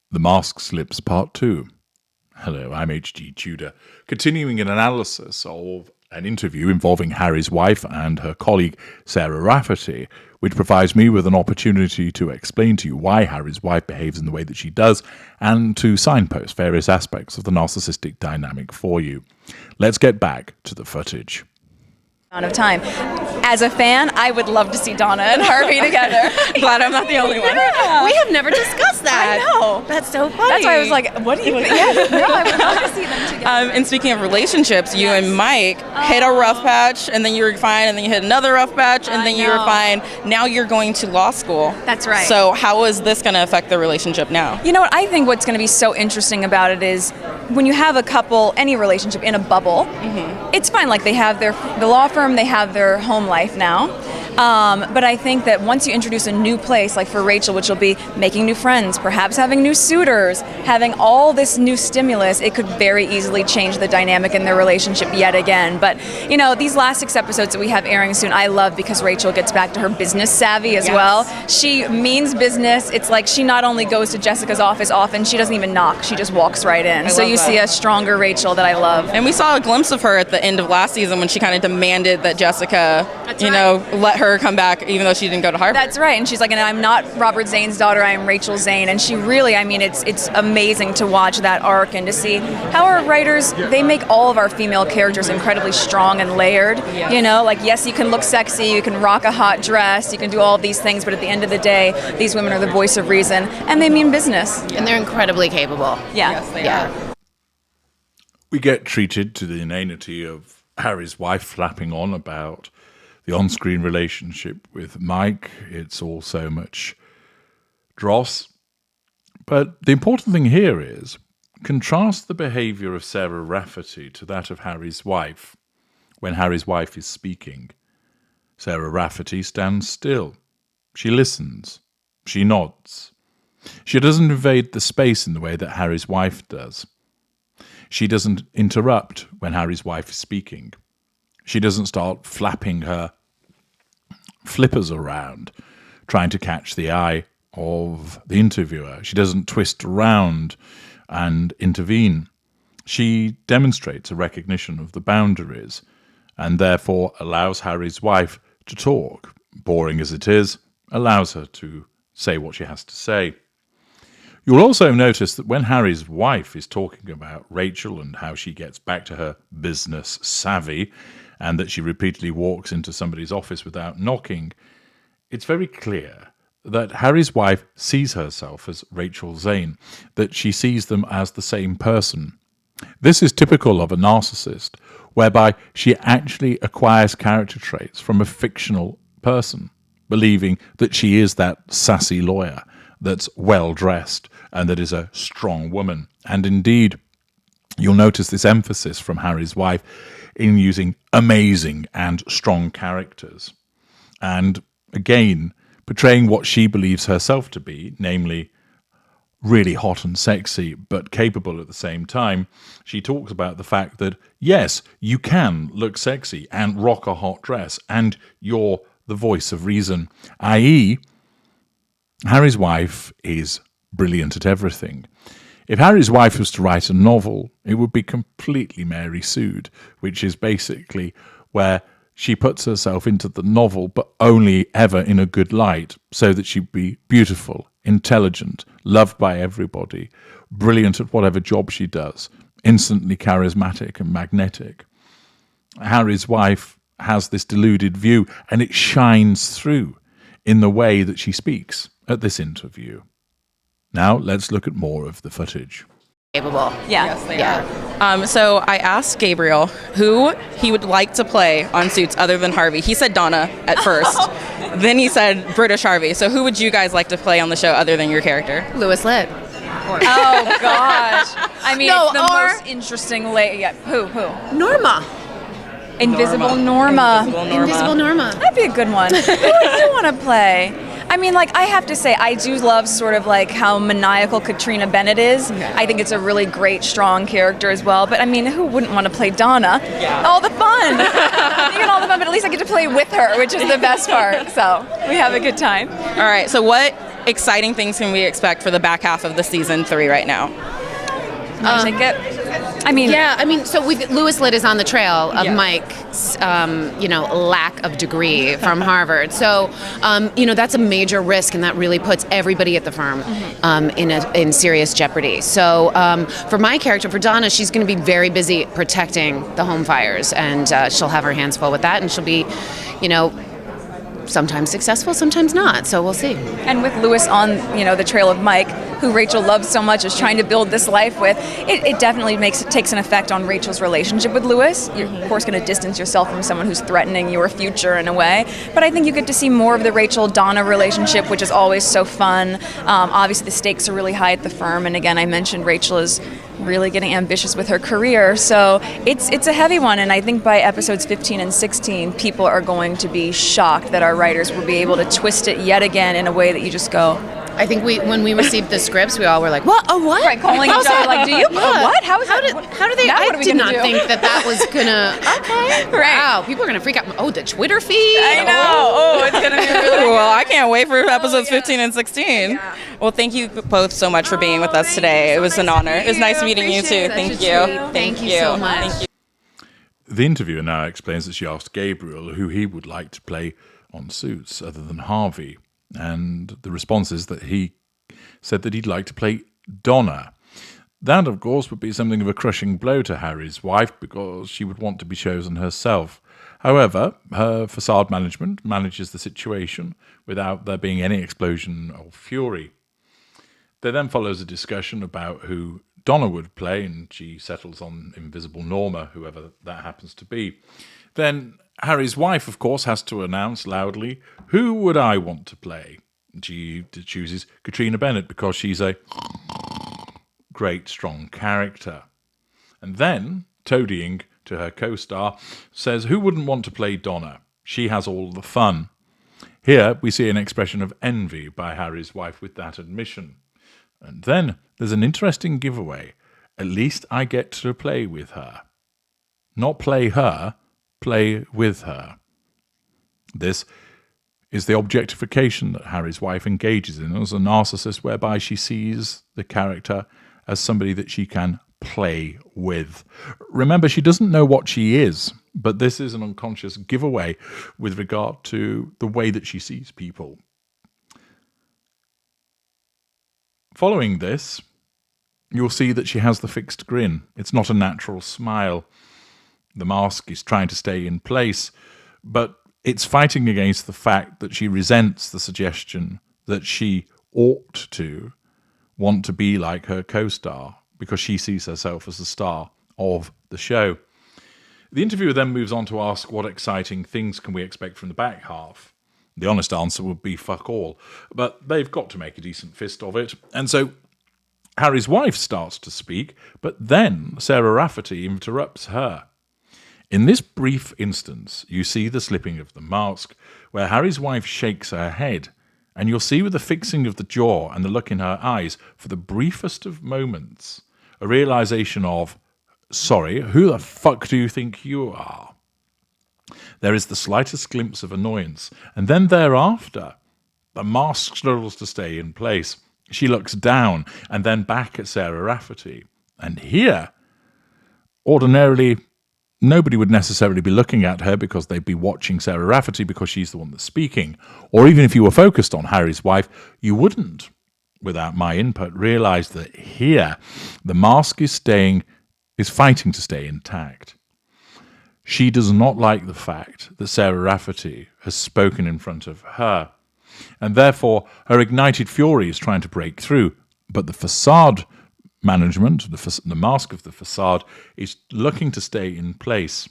The Mask Slips Part 2. Hello, I'm H.G. Tudor, continuing an analysis of an interview involving Harry's wife and her colleague Sarah Rafferty, which provides me with an opportunity to explain to you why Harry's wife behaves in the way that she does and to signpost various aspects of the narcissistic dynamic for you. Let's get back to the footage. Of time. As a fan, I would love to see Donna and Harvey together. Glad I'm not the only one. Yeah. We have never discussed that. I know. That's so funny. That's why I was like, what do you think? Yes, no, I would love to see them together. And speaking of relationships, you and Mike hit a rough patch, and then you were fine, and then you hit another rough patch, and then you were fine. Now you're going to law school. That's right. So how is this going to affect the relationship now? You know what? I think what's going to be so interesting about it is when you have a couple, any relationship in a bubble, it's fine. Like they have the law firm, they have their home life now. But I think that once you introduce a new place, like for Rachel, which will be making new friends, perhaps having new suitors, having all this new stimulus, it could very easily change the dynamic in their relationship yet again. But, you know, these last 6 episodes that we have airing soon, I love because Rachel gets back to her business savvy as well. She means business. It's like she not only goes to Jessica's office often, she doesn't even knock. She just walks right in. So you see a stronger Rachel that I love. And we saw a glimpse of her at the end of last season when she kind of demanded that Jessica, let her come back even though she didn't go to Harvard. That's right. And she's like, and I'm not Robert Zane's daughter, I'm Rachel Zane. And she really, I mean, it's amazing to watch that arc and to see how our writers, they make all of our female characters incredibly strong and layered. Yes. You know, like, yes, you can look sexy, you can rock a hot dress, you can do all of these things, but at the end of the day, these women are the voice of reason and they mean business. And they're incredibly capable. Yeah. Yes, they are. We get treated to the inanity of Harry's wife flapping on about the on-screen relationship with Mike. It's all so much dross. But the important thing here is, contrast the behaviour of Sarah Rafferty to that of Harry's wife. When Harry's wife is speaking, Sarah Rafferty stands still. She listens. She nods. She doesn't invade the space in the way that Harry's wife does. She doesn't interrupt when Harry's wife is speaking. She doesn't start flapping her flippers around, trying to catch the eye of the interviewer. She doesn't twist around and intervene. She demonstrates a recognition of the boundaries and therefore allows Harry's wife to talk. Boring as it is, allows her to say what she has to say. You'll also notice that when Harry's wife is talking about Rachel and how she gets back to her business savvy and that she repeatedly walks into somebody's office without knocking, it's very clear that Harry's wife sees herself as Rachel Zane, that she sees them as the same person. This is typical of a narcissist, whereby she actually acquires character traits from a fictional person, believing that she is that sassy lawyer that's well-dressed and that is a strong woman. And indeed, you'll notice this emphasis from Harry's wife in using amazing and strong characters. And again, portraying what she believes herself to be, namely really hot and sexy, but capable at the same time. She talks about the fact that, yes, you can look sexy and rock a hot dress, and you're the voice of reason, i.e., Harry's wife is brilliant at everything. If Harry's wife was to write a novel, it would be completely Mary Sued, which is basically where she puts herself into the novel, but only ever in a good light, so that she'd be beautiful, intelligent, loved by everybody, brilliant at whatever job she does, instantly charismatic and magnetic. Harry's wife has this deluded view, and it shines through in the way that she speaks at this interview. Now, let's look at more of the footage. Capable. Yeah. Yes, they are. So I asked Gabriel who he would like to play on Suits other than Harvey. He said Donna at first. Then he said British Harvey. So who would you guys like to play on the show other than your character? Louis Litt. Oh, gosh. I mean, it's the most interesting Who? Norma. Invisible Norma. Invisible Norma. That'd be a good one. Who would you want to play? I mean, like, I have to say, I do love sort of like how maniacal Katrina Bennett is. Yeah. I think it's a really great, strong character as well. But I mean, who wouldn't want to play Donna? Yeah. All the fun. You get all the fun, but at least I get to play with her, which is the best part. So we have a good time. All right. So what exciting things can we expect for the back half of the season 3 right now? So Louis Litt is on the trail of Mike's, lack of degree from Harvard. So, that's a major risk, and that really puts everybody at the firm in serious jeopardy. So, for my character, for Donna, she's going to be very busy protecting the home fires, and she'll have her hands full with that, and she'll be, sometimes successful, sometimes not. So we'll see. And with Louis on, the trail of Mike, who Rachel loves so much, is trying to build this life with, it definitely takes an effect on Rachel's relationship with Louis. You're, of course, going to distance yourself from someone who's threatening your future in a way. But I think you get to see more of the Rachel-Donna relationship, which is always so fun. Obviously, the stakes are really high at the firm. And again, I mentioned Rachel is really getting ambitious with her career. So it's a heavy one. And I think by episodes 15 and 16, people are going to be shocked that our writers will be able to twist it yet again in a way that you just go, I think when we received the scripts, we all were like, "What? Oh, what?" Right, calling each other like, "Do you? What? How do they? I did not think that was gonna. Okay, right. Wow, people are gonna freak out. Oh, the Twitter feed. I know. Oh, it's gonna be really cool. I can't wait for episodes 15 and 16. Yeah. Well, thank you both so much for being with us today. It was an honor. It was nice meeting you too. Thank you. Thank you so much. Thank you. The interviewer now explains that she asked Gabriel who he would like to play on Suits other than Harvey. And the response is that he said that he'd like to play Donna. That, of course, would be something of a crushing blow to Harry's wife because she would want to be chosen herself. However, her facade management manages the situation without there being any explosion of fury. There then follows a discussion about who Donna would play, and she settles on Invisible Norma, whoever that happens to be. Then Harry's wife, of course, has to announce loudly, who would I want to play? She chooses Katrina Bennett because she's a great, strong character. And then, toadying to her co-star, says, who wouldn't want to play Donna? She has all the fun. Here we see an expression of envy by Harry's wife with that admission. And then there's an interesting giveaway. At least I get to play with her. Not play her, play with her. This is the objectification that Harry's wife engages in as a narcissist, whereby she sees the character as somebody that she can play with. Remember, she doesn't know what she is, but this is an unconscious giveaway with regard to the way that she sees people. Following this, you'll see that she has the fixed grin. It's not a natural smile. The mask is trying to stay in place, but it's fighting against the fact that she resents the suggestion that she ought to want to be like her co-star because she sees herself as the star of the show. The interviewer then moves on to ask what exciting things can we expect from the back half. The honest answer would be fuck all, but they've got to make a decent fist of it. And so Harry's wife starts to speak, but then Sarah Rafferty interrupts her. In this brief instance, you see the slipping of the mask, where Harry's wife shakes her head, and you'll see with the fixing of the jaw and the look in her eyes, for the briefest of moments, a realization of, sorry, who the fuck do you think you are? There is the slightest glimpse of annoyance, and then thereafter, the mask struggles to stay in place. She looks down and then back at Sarah Rafferty. And here, ordinarily, nobody would necessarily be looking at her because they'd be watching Sarah Rafferty because she's the one that's speaking. Or even if you were focused on Harry's wife, you wouldn't, without my input, realize that here the mask is fighting to stay intact. She does not like the fact that Sarah Rafferty has spoken in front of her, and therefore her ignited fury is trying to break through. But the facade management, the mask of the facade, is looking to stay in place.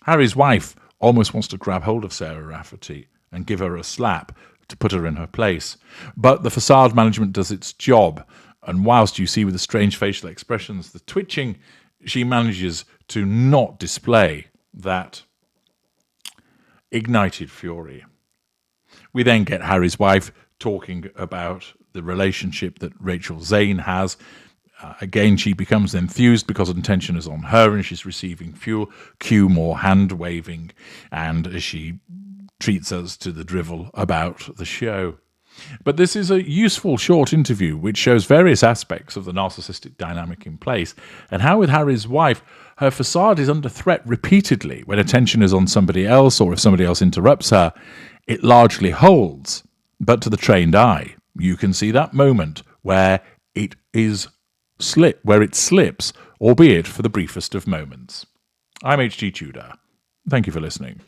Harry's wife almost wants to grab hold of Sarah Rafferty and give her a slap to put her in her place. But the facade management does its job, and whilst you see with the strange facial expressions, the twitching, she manages to not display that ignited fury. We then get Harry's wife talking about the relationship that Rachel Zane has. Again, she becomes enthused because attention is on her and she's receiving cue more hand-waving, and as she treats us to the drivel about the show. But this is a useful short interview which shows various aspects of the narcissistic dynamic in place, and how with Harry's wife, her facade is under threat repeatedly. When attention is on somebody else, or if somebody else interrupts her, it largely holds. But to the trained eye, you can see that moment where it slips, albeit for the briefest of moments. I'm H.G. Tudor. Thank you for listening.